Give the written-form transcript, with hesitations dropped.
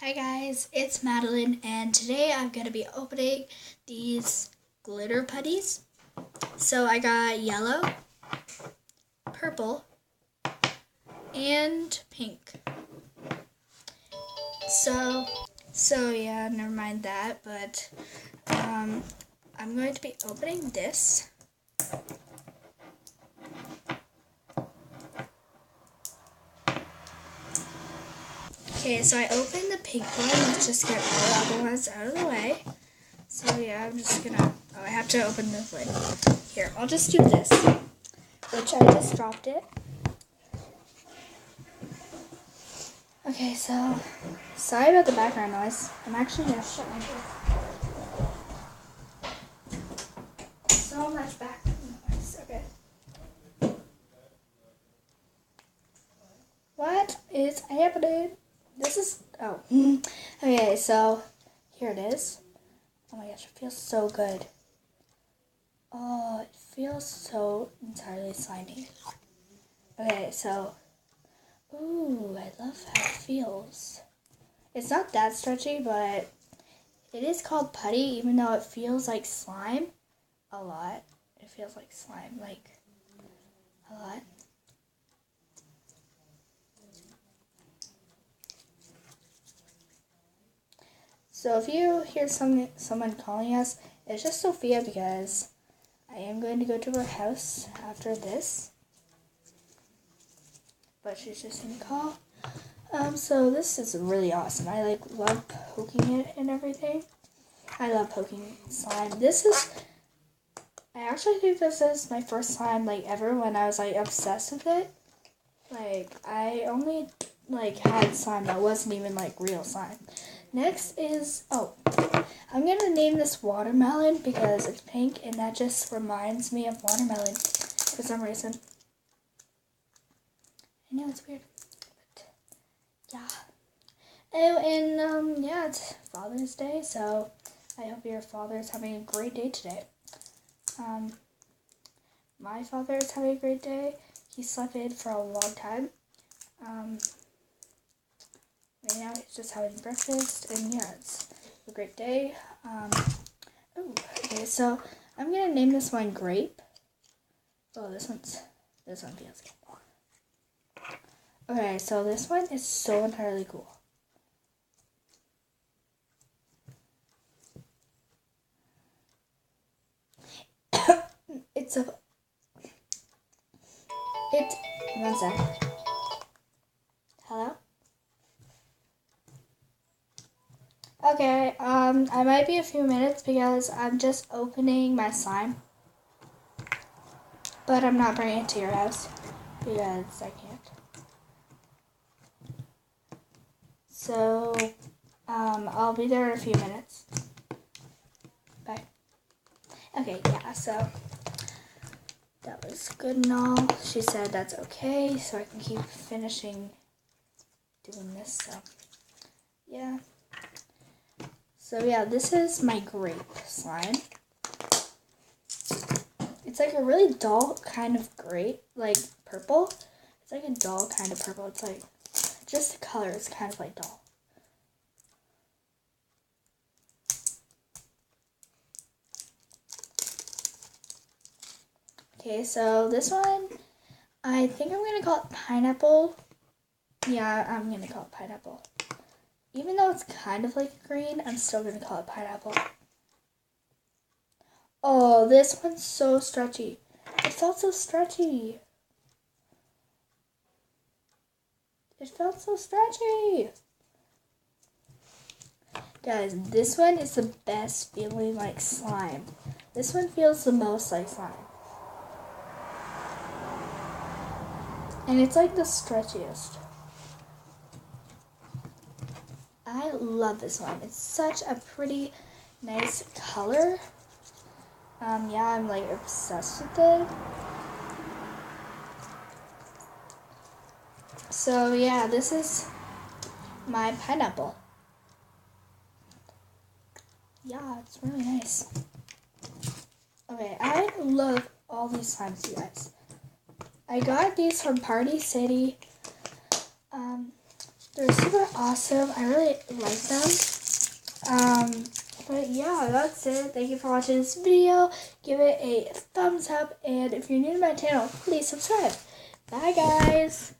Hi guys, it's Madeline, and today I'm going to be opening these glitter putties. So I got yellow, purple, and pink. So yeah, never mind that, but I'm going to be opening this. Okay, so I opened the pink one. Let's just get all the other ones out of the way. So yeah, I'm just gonna, I have to open the lid. Here, I'll just do this, which I just dropped it. Okay, so, sorry about the background noise. I'm actually gonna shut my door. So much background noise, okay. What is happening? This is, oh. Okay, so, here it is. Oh my gosh, it feels so good. Oh, it feels so entirely slimy. Okay, so, ooh, I love how it feels. It's not that stretchy, but it is called putty, even though it feels like slime a lot. It feels like slime, like a lot. So if you hear someone calling us, it's just Sophia because I am going to go to her house after this. But she's just in the call. So this is really awesome. I love poking it and everything. I love poking slime. I actually think this is my first slime ever when I was obsessed with it. I only had slime that wasn't even real slime. Next is, I'm going to name this watermelon because it's pink and that just reminds me of watermelon for some reason. I know it's weird, but yeah. Oh, and yeah, it's Father's Day, so I hope your father is having a great day today. My father is having a great day. He slept in for a long time. Right now he's just having breakfast, and yeah, it's a great day. Okay, so I'm gonna name this one Grape. Oh, this one feels good. Okay, so this one is so entirely cool. One sec. Hello? Okay, I might be a few minutes because I'm just opening my slime. But I'm not bringing it to your house because I can't. So, I'll be there in a few minutes. Bye. Okay, yeah, so that was good and all. She said that's okay, so I can keep finishing doing this, so yeah. So yeah, this is my grape slime. It's a really dull kind of grape, purple. It's a dull kind of purple. It's just the color is kind of dull. Okay, so this one, I think I'm going to call it pineapple. Yeah, I'm going to call it pineapple. Even though it's kind of green, I'm still going to call it pineapple. Oh, this one's so stretchy. It felt so stretchy. It felt so stretchy. Guys, this one is the best feeling slime. This one feels the most like slime. And it's the stretchiest. I love this one. It's such a pretty, nice color. Yeah, I'm obsessed with it. So yeah, this is my pineapple. Yeah, it's really nice. Okay, I love all these slimes, you guys. I got these from Party City. They're super awesome. I really like them. But yeah, that's it. Thank you for watching this video. Give it a thumbs up, and if you're new to my channel, please subscribe. Bye, guys.